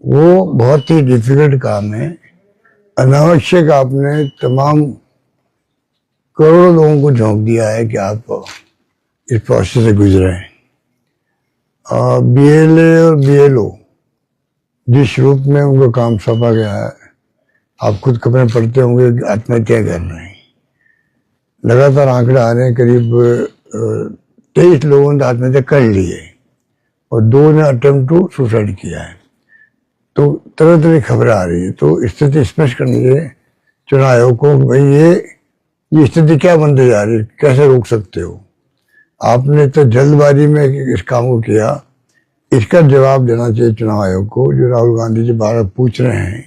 वो बहुत ही डिफिकल्ट काम है। अनावश्यक आपने तमाम करोड़ों लोगों को झोंक दिया है कि आप इस प्रोसेस से गुजरे हैं। बीएलए और बीएलओ जिस रूप में उनको काम सौंपा गया है, आप खुद खबरें पढ़ते होंगे कि आत्महत्या कर रहे हैं। लगातार आंकड़े आ रहे हैं, करीब 23 लोगों ने आत्महत्या कर ली है और 2 ने अटेम्प्ट टू सुसाइड किया है। तो तरह तरह की खबरें आ रही है। तो स्थिति स्पष्ट करनी है चुनाव आयोग को कि भाई ये स्थिति क्या बनती जा रही है, कैसे रोक सकते हो। आपने तो जल्दबाजी में इस काम को किया, इसका जवाब देना चाहिए चुनाव आयोग को। जो राहुल गांधी जी बार पूछ रहे हैं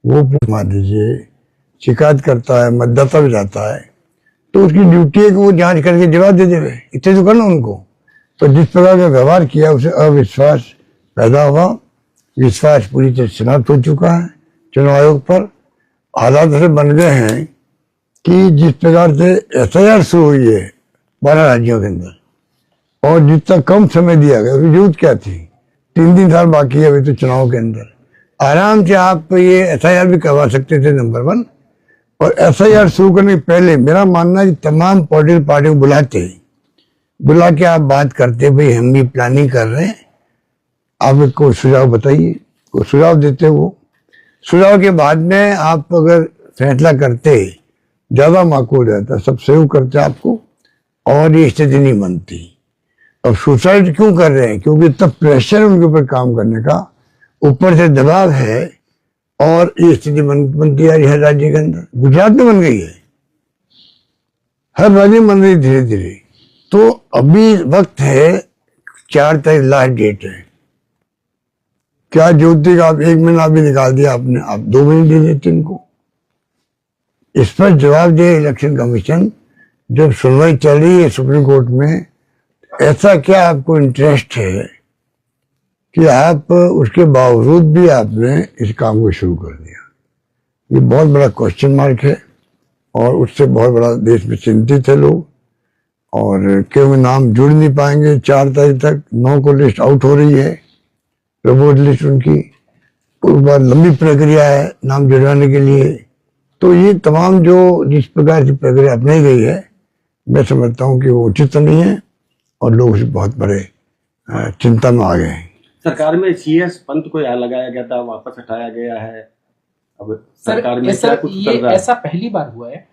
वो पूछ दीजिए। शिकायत करता है, मतदाता भी जाता है, तो उसकी ड्यूटी है कि वो जांच करके जवाब दे देवे। इतने तो करना उनको। तो जिस प्रकार का व्यवहार किया उसे अविश्वास पैदा हुआ। विश्वास पूरी तरह समाप्त हो चुका है चुनाव आयोग पर। हालात ऐसे बन गए हैं कि जिस प्रकार से एफआईआर शुरू हुई है 12 राज्यों के अंदर, और जितना कम समय दिया गया उसकी जरूरत क्या थी। 3 साल बाकी है अभी तो चुनाव के अंदर। आराम से आप ये एफआईआर भी करवा सकते थे, नंबर 1। और एफआईआर शुरू करने के पहले मेरा मानना है कि तमाम पॉलिटिकल पार्टियों को बुला के आप बात करते, भाई हम भी प्लानिंग कर रहे हैं, आप को सुझाव बताइए। वो सुझाव देते, वो सुझाव के बाद में आप अगर फैसला करते ज्यादा माकूल रहता, सब सहयोग करते आपको और ये स्थिति नहीं बनती। अब सुसाइड क्यों कर रहे हैं? क्योंकि तब प्रेशर उनके ऊपर काम करने का, ऊपर से दबाव है और ये स्थिति बनती आ रही है हर राज्य के अंदर। गुजरात में बन गई है, हर राज्य में बन रही धीरे धीरे। तो अभी वक्त है, 4 तारीख लास्ट डेट है। क्या ज्योति का आप 1 महीना भी निकाल दिया आपने, आप 2 महीने दे देते इनको। इस पर जवाब दे इलेक्शन कमीशन। जब सुनवाई चल रही है सुप्रीम कोर्ट में, ऐसा क्या आपको इंटरेस्ट है कि आप उसके बावजूद भी आपने इस काम को शुरू कर दिया? ये बहुत बड़ा क्वेश्चन मार्क है और उससे बहुत बड़ा देश में चिंतित है लोग। और क्यों नाम जुड़ नहीं पाएंगे 4 तारीख तक। 9 को लिस्ट आउट हो रही है, प्रपोज लिस्ट उनकी। उसके बाद लंबी प्रक्रिया है नाम जुड़वाने के लिए। तो ये तमाम जो जिस प्रकार की प्रक्रिया अपनाई गई है, मैं समझता हूँ कि वो उचित नहीं है और लोग उसे बहुत बड़े चिंता में आ गए हैं। सरकार में सीएस पंत को यहाँ लगाया गया था, वापस हटाया गया है। अब सरकार में क्या कुछ चल रहा है? ऐसा पहली बार हुआ है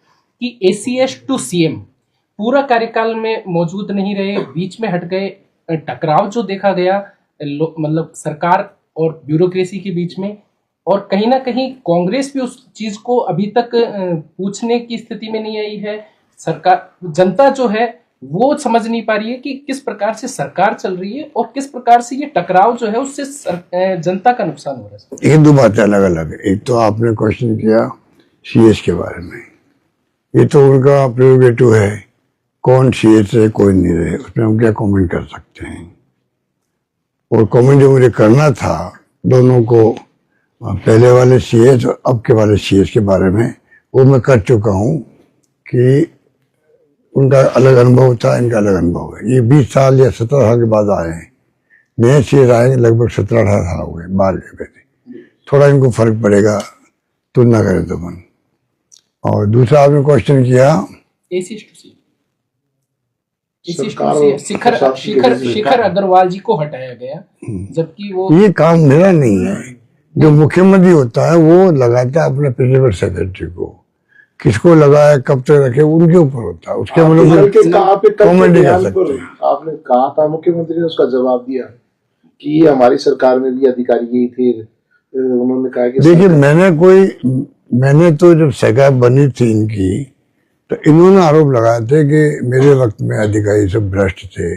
कि एसीएस टू सीएम पूरा कार्यकाल में मौजूद नहीं रहे, बीच में हट गए। टकराव जो देखा गया मतलब सरकार और ब्यूरोक्रेसी के बीच में, और कहीं ना कहीं कांग्रेस भी उस चीज को अभी तक पूछने की स्थिति में नहीं आई है। सरकार, जनता जो है वो समझ नहीं पा रही है कि किस प्रकार से सरकार चल रही है और किस प्रकार से ये टकराव जो है उससे जनता का नुकसान हो रहा है। ये 2 बातें अलग अलग है। एक तो आपने क्वेश्चन किया सीएस के बारे में, ये तो उनका प्रेरोगेटिव है, कौन सीएस है कोई नहीं रहे, उसमें हम क्या कमेंट कर सकते हैं। और कमेंट जो मुझे करना था दोनों को, पहले वाले सीएस और अब के वाले सीएस के बारे में, वो मैं कर चुका हूँ कि उनका अलग अनुभव था, इनका अलग अनुभव है। ये 20 साल या 17 साल के बाद आए हैं। नए सीएस आए लगभग 17-18 साल हो गए, 12 के थे। थोड़ा इनको फर्क पड़ेगा तुलना करें तो मन। और दूसरा आपने क्वेश्चन किया शिखर अग्रवाल जी को हटाया गया, जबकि वो ये काम मेरा नहीं है। जो मुख्यमंत्री होता है वो लगाता है अपने प्रिंसिपल सेक्रेटरी को, किसको लगाया कब तक रखे उनके ऊपर होता है। उसके कमेंट नहीं कर सकते। आपने कहा था, मुख्यमंत्री ने उसका जवाब दिया कि हमारी सरकार में भी अधिकारी यही थे। उन्होंने कहा कि देखिए मैंने तो जब सरकार बनी थी इनकी, तो इन्होंने आरोप लगाए थे कि मेरे वक्त में अधिकारी सब भ्रष्ट थे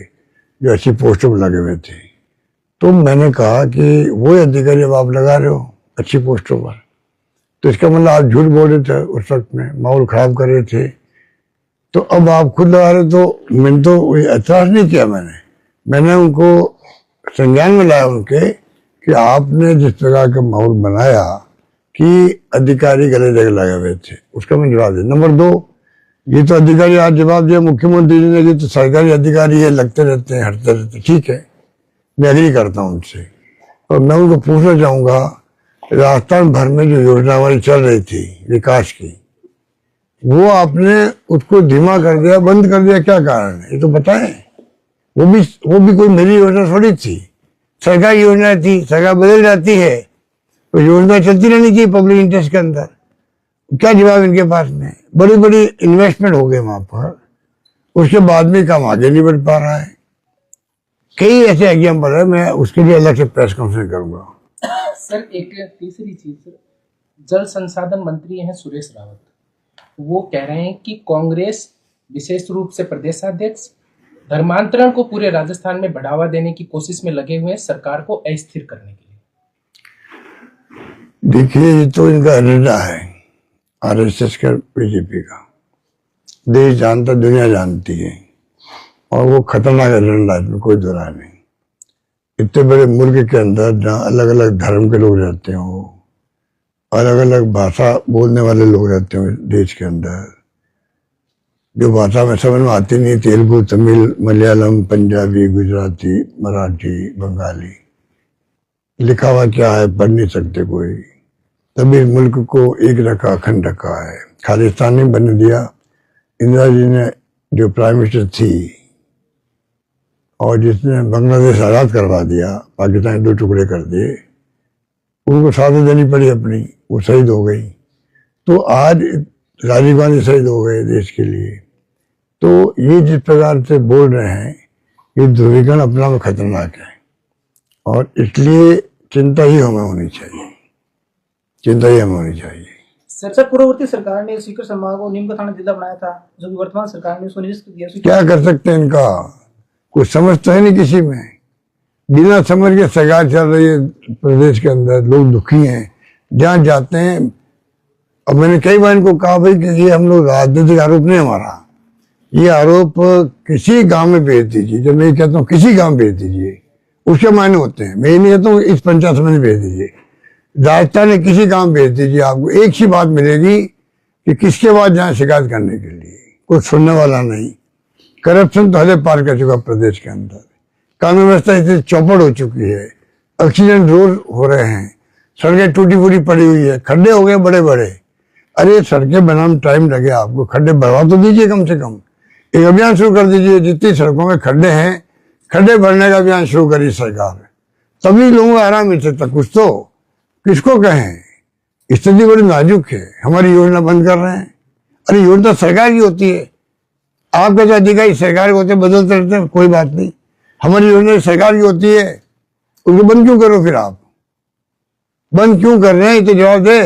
जो अच्छी पोस्टों पर लगे हुए थे। तो मैंने कहा कि वो अधिकारी अब आप लगा रहे हो अच्छी पोस्टों पर, तो इसका मतलब आप झूठ बोल रहे थे, उस वक्त में माहौल खराब कर रहे थे। तो अब आप खुद लगा रहे, तो मैंने तो ऐतराज नहीं किया। मैंने उनको संज्ञान में लाया उनके कि आपने जिस प्रकार का माहौल बनाया कि अधिकारी गले जगह लगे हुए थे, उसका मैं जवाब दिया। नंबर 2, ये तो अधिकारी आज जवाब दिया मुख्यमंत्री ने कि तो सरकारी अधिकारी है, लगते रहते हैं, हटते रहते। ठीक है, मैं एग्री करता हूँ उनसे। और मैं उनको पूछना चाहूंगा, राजस्थान भर में जो योजना हमारी चल रही थी विकास की, वो आपने उसको धीमा कर दिया, बंद कर दिया, क्या कारण है ये तो बताएं। वो भी कोई मेरी योजना थोड़ी थी, सरकारी योजना थी, सरकार बदल जाती है तो योजना चलती रहनी चाहिए पब्लिक इंटरेस्ट के अंदर। क्या जवाब इनके पास में? बड़ी बड़ी इन्वेस्टमेंट हो गए वहां पर, उसके बाद में काम आगे नहीं बढ़ पा रहा है। कई ऐसे एग्जाम्पल है, मैं उसके लिए अलग से प्रेस कॉन्फ्रेंस करूंगा। सर एक तीसरी चीज, सर जल संसाधन मंत्री हैं सुरेश रावत, वो कह रहे हैं कि कांग्रेस विशेष रूप से प्रदेशाध्यक्ष धर्मांतरण को पूरे राजस्थान में बढ़ावा देने की कोशिश में लगे हुए हैं सरकार को अस्थिर करने के लिए। देखिए, ये तो इनका एजेंडा है, आरएसएस का, बीजेपी का। देश जानता, दुनिया जानती है, और वो खतरनाक एजेंडा है, इसमें कोई दो राय नहीं। इतने बड़े मुल्क के अंदर जहाँ अलग अलग धर्म के लोग रहते हो, अलग अलग भाषा बोलने वाले लोग रहते हो देश के अंदर, जो भाषा में समझ में आती नहीं, तेलुगु, तमिल, मलयालम, पंजाबी, गुजराती, मराठी, बंगाली, लिखा हुआ क्या है पढ़ नहीं सकते कोई, तभी मुल्क को एक रखा, अखंड रखा है। खालिस्तान नहीं बनने दिया। इंदिरा जी ने, जो प्राइम मिनिस्टर थी और जिसने बांग्लादेश आज़ाद करवा दिया, पाकिस्तान दो टुकड़े कर दिए, उनको साथ देनी पड़ी अपनी, वो शहीद हो गई। तो आज राजीव गांधी शहीद हो गए देश के लिए। तो ये जिस प्रकार से बोल रहे हैं, ये ध्रुवीकरण अपना में खतरनाक है, और इसलिए चिंता ही हमें होनी चाहिए, चिंता ही हमें होनी चाहिए। सर पूर्ववर्ती सरकार ने सीकर संभाग को नीम का थाना जिला बनाया था, जो कि वर्तमान सरकार ने उसको निरस्त किया। क्या कर सकते हैं इनका? कुछ समझ तो है नहीं किसी में, बिना समझ के सरकार चल रही है प्रदेश के अंदर, लोग दुखी हैं जहाँ जाते हैं। अब मैंने कई बार इनको कहा भाई कि ये हम लोग राजनीतिक आरोप नहीं हमारा, ये आरोप किसी गांव में भेज दीजिए। जब मैं कहता हूँ किसी गांव में भेज दीजिए, उसके मायने होते हैं। मैं ये नहीं कहता हूँ इस पंचायत में भेज दीजिए, राजस्थान में किसी गांव में भेज दीजिए, आपको एक ही बात मिलेगी कि किसके बाद जाए शिकायत करने के लिए, कुछ सुनने वाला नहीं। करप्शन तो हदे पार कर चुका प्रदेश के अंदर, कानून व्यवस्था इतनी चौपट हो चुकी है, एक्सीडेंट रोज हो रहे हैं, सड़कें टूटी फूटी पड़ी हुई है, खड्डे हो गए बड़े बड़े। अरे सड़कें बनाने में टाइम लगे, आपको खड्डे भरवा तो दीजिए, कम से कम एक अभियान शुरू कर दीजिए। जितनी सड़कों में खड्डे हैं, खड्डे भरने का अभियान शुरू करी सरकार, तभी लोगों को आराम मिल सकता। कुछ तो किसको कहें, स्थिति बड़ी नाजुक है। हमारी योजना बंद कर रहे हैं। अरे योजना सरकार की होती है, आपका जो अधिकारी सरकार के होते बदलते रहते हैं, कोई बात नहीं। हमारी योजना सरकार की होती है, उनको बंद क्यों करो? फिर आप बंद क्यों कर रहे हैं, तो जवाब दे।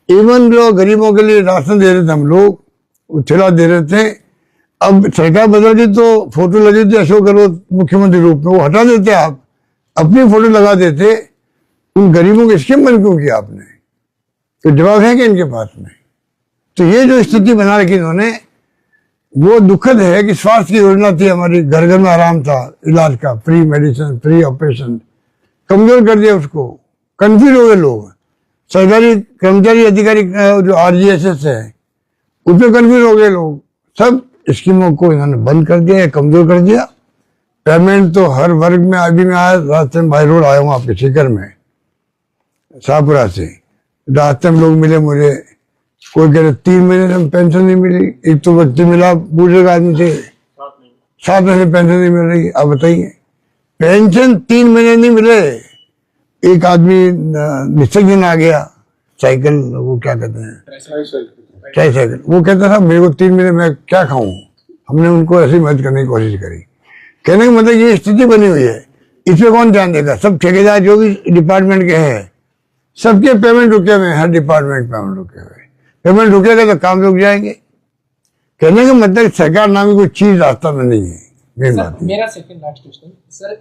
इवन जो गरीबों के लिए राशन दे रहे थे हम लोग, ठेला दे रहे थे, अब सरकार बदल गई तो फोटो लगी थी अशोक गहलोत मुख्यमंत्री रूप में, वो हटा देते, आप अपनी फोटो लगा देते। उन गरीबों की स्कीम बंद क्यों किया आपने? तो जवाब है कि इनके पास में। तो ये जो स्थिति बना रखी इन्होंने, वो दुखद है कि स्वास्थ्य की योजना थी हमारी, घर घर में आराम था, इलाज का, फ्री मेडिसिन, फ्री ऑपरेशन, कमजोर कर दिया उसको। कंफ्यूज हो गए लोग, सरकारी कर्मचारी अधिकारी जो आरजीएसएस है उसमें कंफ्यूज हो गए लोग। सब स्कीमों को इन्होंने बंद कर दिया, कमजोर कर दिया। पेमेंट तो हर वर्ग में, अभी मैं आया रास्ते में बाई रोड आया हूँ आपके सीकर में, शाहपुरा से, रास्ते में लोग मिले मुझे, कोई कह रहे 3 महीने से पेंशन नहीं मिली। एक तो व्यक्ति मिला, बुजुर्ग आदमी थे, 7 महीने पेंशन नहीं मिल रही। अब बताइए, पेंशन 3 महीने नहीं मिले। एक आदमी निश्चय दिन आ गया, साइकिल, वो क्या कहते हैं, ट्राईसाइकिल, वो कहता था मेरे को 3 महीने में क्या खाऊं। हमने उनको ऐसी मदद करने की कोशिश करी। कहने का मतलब ये स्थिति बनी हुई है, इसमें कौन ध्यान देगा? सब ठेकेदार जो भी डिपार्टमेंट के हैं, सबके पेमेंट रुके हुए हैं, हर डिपार्टमेंट पेमेंट रुके हुए हैं। पेमेंट रुकेगा तो काम रुक जाएंगे। कहने का मतलब सरकार नाम की कोई चीज रास्ता में नहीं है। मेरा सेकंड लास्ट क्वेश्चन सर,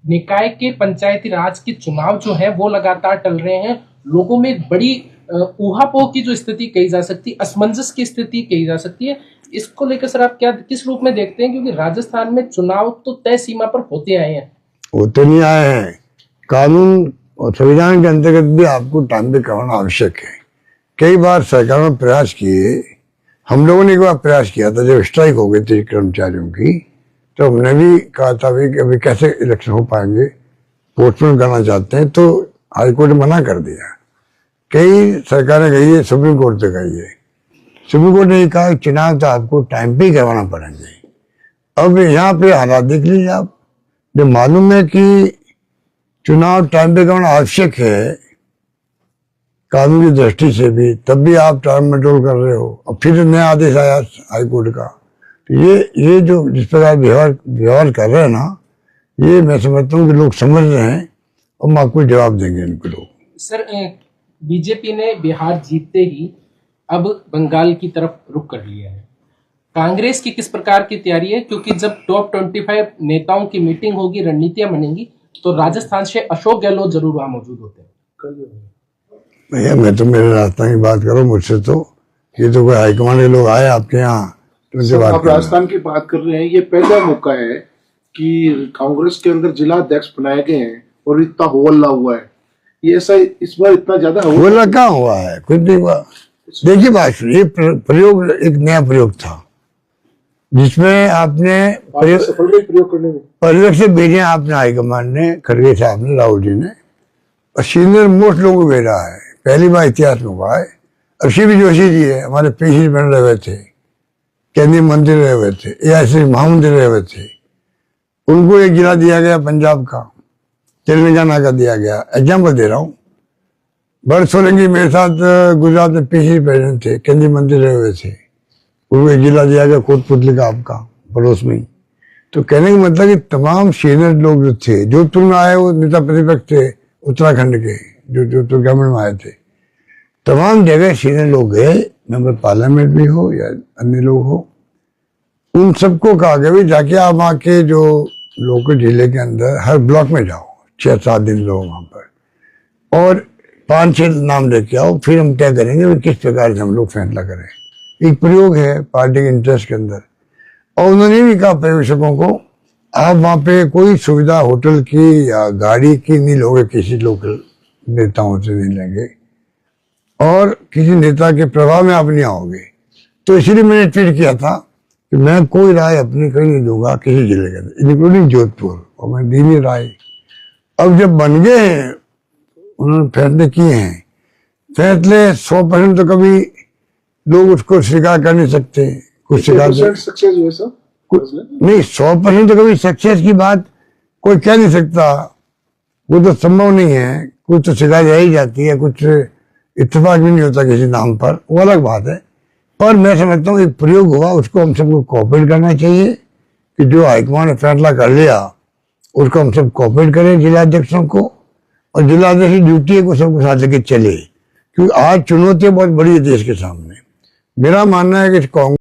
निकाय के पंचायती राज के चुनाव जो है वो लगातार टल रहे हैं, लोगों में बड़ी ऊहापोह की जो स्थिति कही जा सकती है, असमंजस की स्थिति कही जा सकती है। इसको लेकर सर आप क्या, किस रूप में देखते हैं? क्योंकि राजस्थान में चुनाव तो तय सीमा पर होते आए हैं। होते नहीं आए हैं, कानून और संविधान के अंतर्गत भी आपको टाइम पे करवाना आवश्यक है। कई बार सरकार ने प्रयास किए, हम लोगों ने एक बार प्रयास किया था जब स्ट्राइक हो गई थी कर्मचारियों की, तो हमने भी कहा था कि अभी कैसे इलेक्शन हो पाएंगे, पोस्टपोन करना चाहते हैं तो हाईकोर्ट ने मना कर दिया। कई सरकारें गई है, सुप्रीम कोर्ट तक गई है। सुप्रीम कोर्ट ने कहा चुनाव तो आपको टाइम पे ही करवाना पड़ेंगे। अब यहाँ पे हालात देख लीजिए आप, जब मालूम है कि चुनाव टाइम पे करवाना आवश्यक है कानून की दृष्टि से भी, तब भी आप टाइम मटोल कर रहे हो। अब फिर नया आदेश आया हाईकोर्ट का, तो ये जो जिस प्रकार व्यवहार कर रहे हैं ना, ये मैं समझता हूँ कि लोग समझ रहे हैं और मैं आपको जवाब देंगे इनको लोग। सर, बीजेपी ने बिहार जीतते ही अब बंगाल की तरफ रुख कर लिया है। कांग्रेस की किस प्रकार की तैयारी है? क्योंकि जब टॉप 25 नेताओं की मीटिंग होगी, रणनीतियां बनेंगी, तो राजस्थान से अशोक गहलोत जरूर वहां मौजूद होते हैं। भैया मैं तो मेरे राजस्थान की बात करूं, मुझसे तो ये तो कोई हाईकमांड के लोग आए आपके यहाँ तो उनसे बात आप राजस्थान की बात कर रहे हैं, ये पहला मौका है कि कांग्रेस के अंदर जिला अध्यक्ष बनाए गए हैं और इतना होल्ला हुआ है। ये ऐसा इस बार इतना ज्यादा होल्ला कहाँ हुआ है? कुछ नहीं हुआ। देखिए बात सुनिए, प्रयोग एक नया प्रयोग था जिसमें आपने प्रयोग करने में परिवेश से भेजे आपने, हाईकमांड ने, खड़गे साहब ने, राहुल जी ने, और सीनियर मोस्ट लोगों को भेजा है। पहली बार इतिहास में हुआ है। अब शिव जोशी जी है, हमारे पीसी बन रहे हुए थे, केंद्रीय मंत्री रहे हुए थे, एआईसी महामंत्री रहे हुए थे, उनको एक जिला दिया गया पंजाब का, तेलंगाना का दिया गया। एग्जाम्पल दे रहा हूँ, भरत सोलंकी मेरे साथ गुजरात में पीसी प्रेसिडेंट थे, केंद्रीय मंत्री रहे हुए थे, उनको एक जिला दिया गया कोटपुतली का आपका पड़ोस में ही। तो कहने का मतलब कि तमाम सीनियर लोग जो थे, जोधपुर में आए वो नेता प्रतिपक्ष थे उत्तराखंड के, जो जोधपुर गवर्नमेंट में आए थे, तमाम जगह सीनियर लोग गए, मेंबर पार्लियामेंट भी हो या अन्य लोग हो, उन सबको कहा गया भी जाके आप वहाँ के जो लोकल जिले के अंदर हर ब्लॉक में जाओ, 6-7 दिन रहो वहाँ पर और 5-6 नाम लेके आओ, फिर हम तय करेंगे कि किस प्रकार से हम लोग फैसला करें। एक प्रयोग है पार्टी के इंटरेस्ट के अंदर। और उन्होंने भी कहा पर्यवेक्षकों को, आप वहाँ पे कोई सुविधा होटल की या गाड़ी की नहीं लोगे, किसी लोकल नेताओं से नहीं लेंगे और किसी नेता के प्रभाव में आप नहीं आओगे। तो इसलिए मैंने ट्वीट किया था कि मैं कोई राय अपनी कहीं नहीं दूंगा किसी जिले के अंदर, इंक्लूडिंग जोधपुर, और मैं दी नहीं राय। अब जब बन गए हैं, उन्होंने फैसले किए हैं, फैसले 100% तो कभी लोग उसको स्वीकार कर नहीं सकते, कुछ स्वीकार सक्सेस हुए सब नहीं, 100% तो कभी सक्सेस की बात कोई कह नहीं सकता, वो तो संभव नहीं है। कुछ तो स्वीकार रह ही जाती है, कुछ इत्तेफाक भी नहीं होता किसी नाम पर, वो अलग बात है। पर मैं समझता हूँ एक प्रयोग हुआ, उसको हम सबको कोऑपरेट करना चाहिए कि जो हाईकमांड ने फैसला कर लिया उसको हम सब कोऑपरेट करें जिला अध्यक्षों को, और जिला अध्यक्ष की ड्यूटी है को सबको साथ लेके चले, क्योंकि आज चुनौतियां बहुत बड़ी है देश के सामने। मेरा मानना है कि कांग्रेस